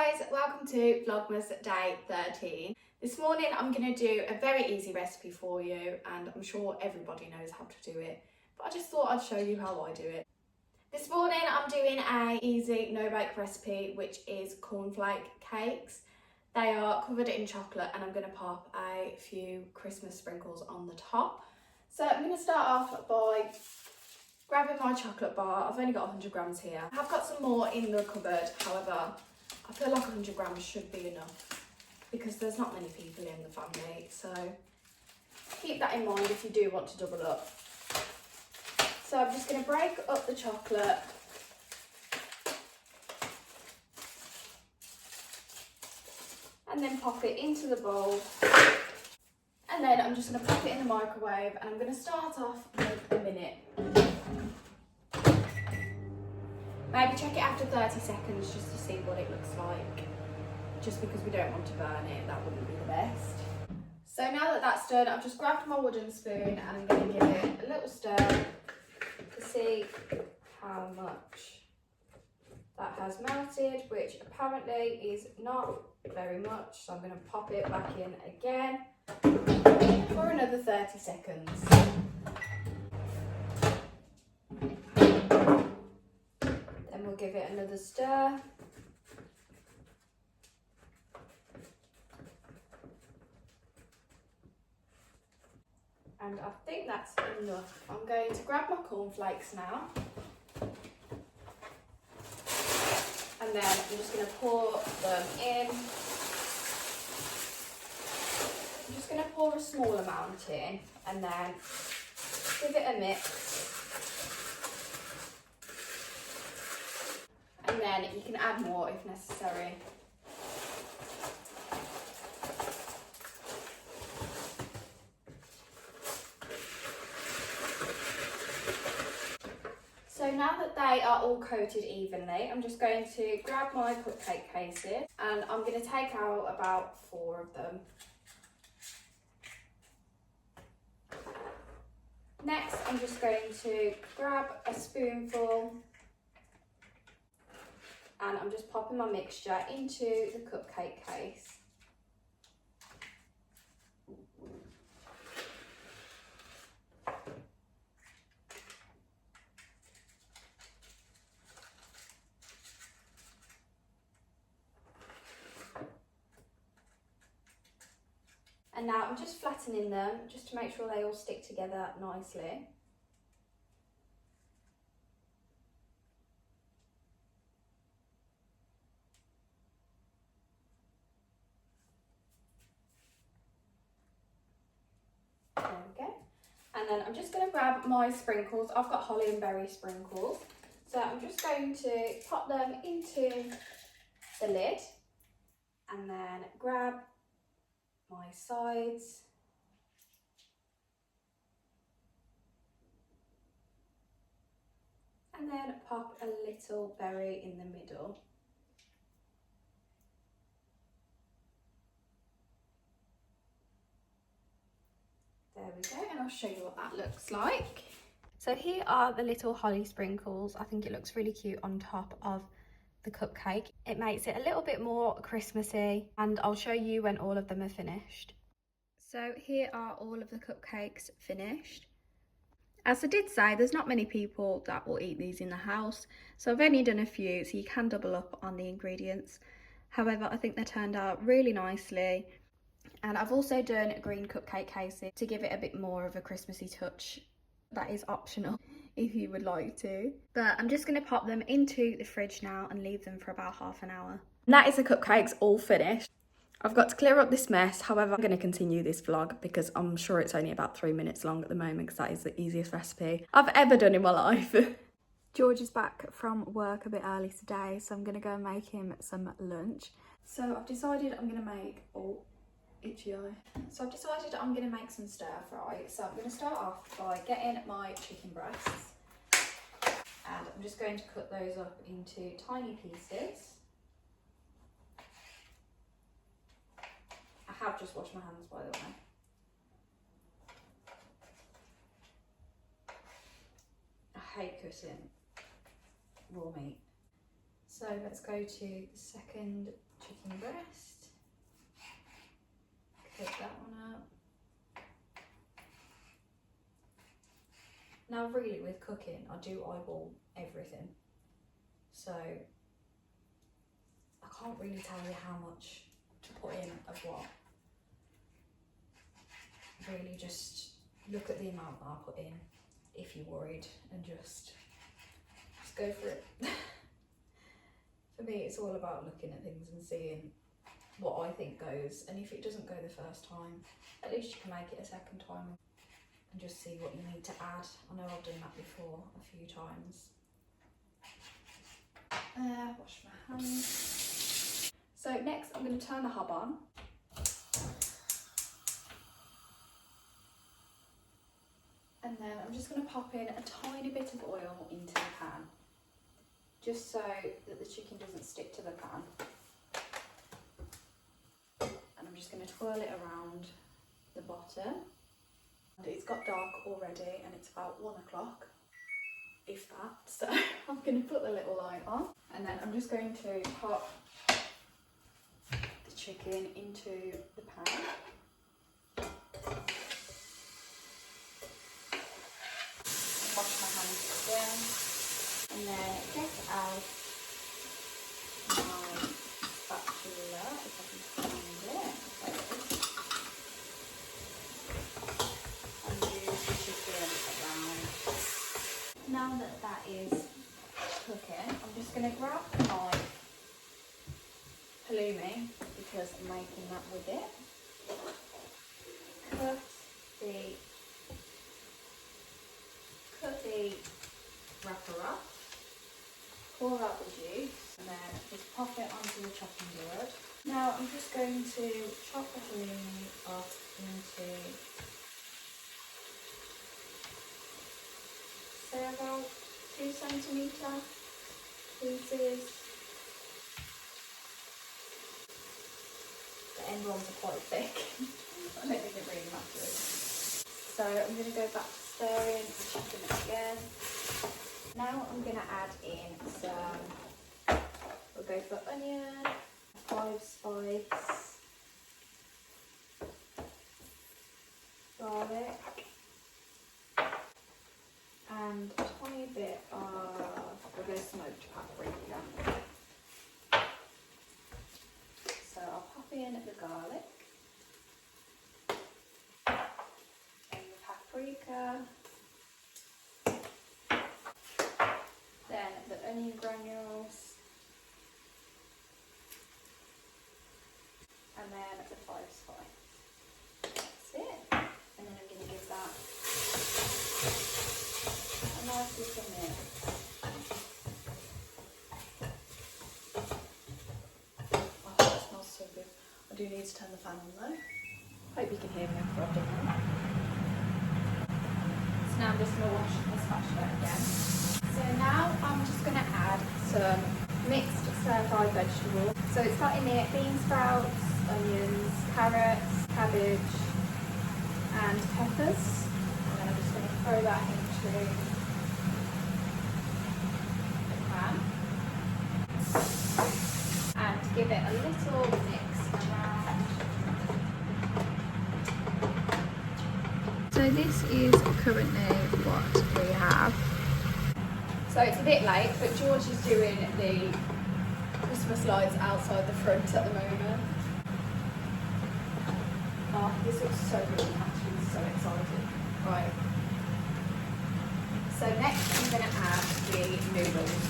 guys, welcome to Vlogmas Day 13. This morning I'm going to do a very easy recipe for you, and I'm sure everybody knows how to do it, but I just thought I'd show you how I do it. This morning I'm doing a easy no-bake recipe, which is cornflake cakes. They are covered in chocolate and I'm going to pop a few Christmas sprinkles on the top. So I'm going to start off by grabbing my chocolate bar. I've only got 100 grams here. I have got some more in the cupboard, however, I feel like 100 grams should be enough because there's not many people in the family, so keep that in mind if you do want to double up. So I'm just going to break up the chocolate and then pop it into the bowl, and then I'm just going to pop it in the microwave, and I'm going to start off with a minute. Maybe check it after 30 seconds just to see what it looks like. Just because we don't want to burn it, that wouldn't be the best. So now that that's done, I've just grabbed my wooden spoon and I'm going to give it a little stir to see how much that has melted, which apparently is not very much. So I'm going to pop it back in again for another 30 seconds. We'll give it another stir. And I think that's enough. I'm going to grab my cornflakes now. And then I'm just going to pour them in. I'm just going to pour a small amount in and then give it a mix. And then you can add more if necessary. So now that they are all coated evenly, I'm just going to grab my cupcake cases and I'm going to take out about 4 of them. Next, I'm just going to grab a spoonful and I'm just popping my mixture into the cupcake case. And now I'm just flattening them just to make sure they all stick together nicely. There we go. And then I'm just going to grab my sprinkles. I've got holly and berry sprinkles. So I'm just going to pop them into the lid and then grab my sides. And then pop a little berry in the middle. There we go, and I'll show you what that looks like. So here are the little holly sprinkles. I think it looks really cute on top of the cupcake. It makes it a little bit more Christmassy, and I'll show you when all of them are finished. So here are all of the cupcakes finished. As I did say, there's not many people that will eat these in the house, so I've only done a few, so you can double up on the ingredients. However, I think they turned out really nicely. And I've also done green cupcake cases to give it a bit more of a Christmassy touch. That is optional if you would like to. But I'm just going to pop them into the fridge now and leave them for about half an hour. And that is the cupcakes all finished. I've got to clear up this mess. However, I'm going to continue this vlog because I'm sure it's only about 3 minutes long at the moment because that is the easiest recipe I've ever done in my life. George is back from work a bit early today, so I'm going to go and make him some lunch. So I've decided I'm going to make... itchy eye. So I've decided I'm going to make some stir fry. So I'm going to start off by getting my chicken breasts and I'm just going to cut those up into tiny pieces. I have just washed my hands, by the way. I hate cutting raw meat. So let's go to the second chicken breast. Take that one out. Now really with cooking, I do eyeball everything. So I can't really tell you how much to put in of what. Really just look at the amount that I put in if you're worried, and just go for it. For me, it's all about looking at things and seeing what I think goes, and if it doesn't go the first time, at least you can make it a second time and just see what you need to add. I know I've done that before a few times. Wash my hands. So next I'm going to turn the hob on. And then I'm just going to pop in a tiny bit of oil into the pan, just so that the chicken doesn't stick to the pan. And I'm just going to twirl it around the bottom. And it's got dark already, and it's about 1 o'clock, if that. So I'm going to put the little light on, and then I'm just going to pop the chicken into the pan. Wash my hands again, and then get out my spatula, if I can find it, and move the chicken around. Now that that is cooking, I'm just going to grab my halloumi, because I'm making that with it. Cut the wrapper up, pour out the juice, and then just pop it onto the chopping board. Now I'm just going to chop the halloumi up into, say, about 2 centimetre pieces. The end ones are quite thick. I don't think it really matters. So I'm going to go back to stirring the chicken again. Now I'm going to add in some, we'll go for onion, 5 spice, garlic, and a tiny bit of, we'll go smoked paprika. So I'll pop in the garlic. Paprika, then the onion granules, and then the 5 spice. That's it. And then I'm going to give that a nice little mix. Oh, that smells so good. I do need to turn the fan on though. Hope you can hear me after I've done that. Now I'm just going to wash the spatula again. So now I'm just going to add some mixed stir-fried vegetables. So it's got in it bean sprouts, onions, carrots, cabbage and peppers. And then I'm just going to throw that into the pan and give it a little mix around. So this is currently what we have. So it's a bit late, but George is doing the Christmas lights outside the front at the moment. Oh, this looks so good, I'm actually so excited. Right. So next I'm going to add the noodles.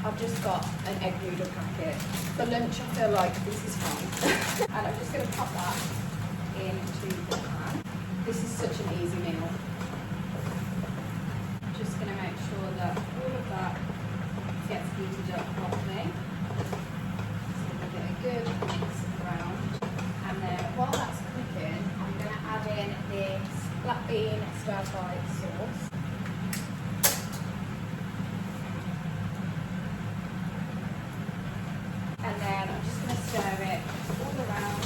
I've just got an egg noodle packet. For lunch I feel like this is fun. And I'm just going to pop that into the pan. This is such an easy meal. Just going to make sure that all of that gets heated up properly. So we get a good mix around. And then while that's cooking, I'm going to add in this black bean stir-fried sauce. And then I'm just going to stir it all around.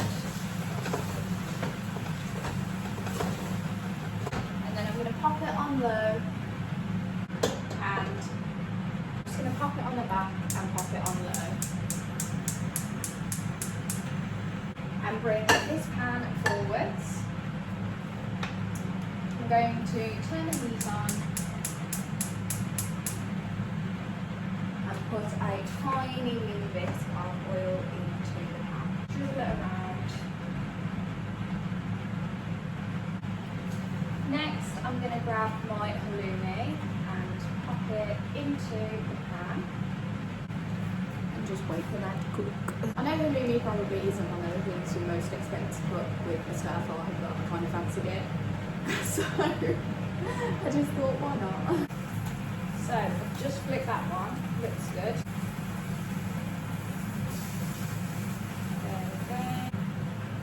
Pop it on low, and I'm just going to pop it on the back bring this pan forwards. I'm going to turn the heat on and put a tiny wee bit of oil into the pan. Drizzle it around. Next, I'm going to grab my halloumi and pop it into the pan. And just wait for that to cook. I know halloumi probably isn't one of the things you most expect to cook with a stir fry, but I kind of fancied it. So, I just thought, why not? So, I've just flicked that one. Looks good. There we go.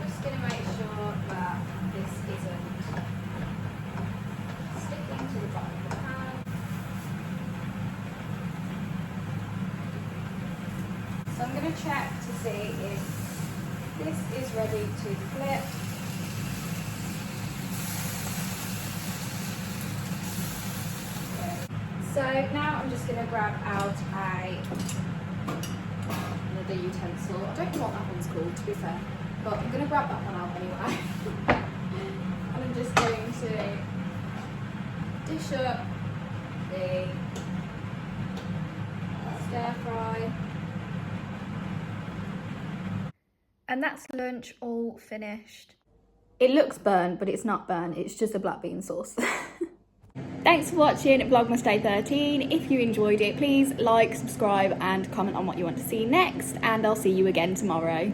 Just going to make sure that this isn't sticking to the bottom of the pan. So I'm going to check to see if this is ready to flip. Okay. So now I'm just going to grab out another utensil. I don't know what that one's called, to be fair, but I'm going to grab that one out anyway. And I'm just going to dish up the stir fry. And that's lunch all finished. It looks burnt, but it's not burnt. It's just a black bean sauce. Thanks for watching Vlogmas Day 13. If you enjoyed it, please like, subscribe and comment on what you want to see next. And I'll see you again tomorrow.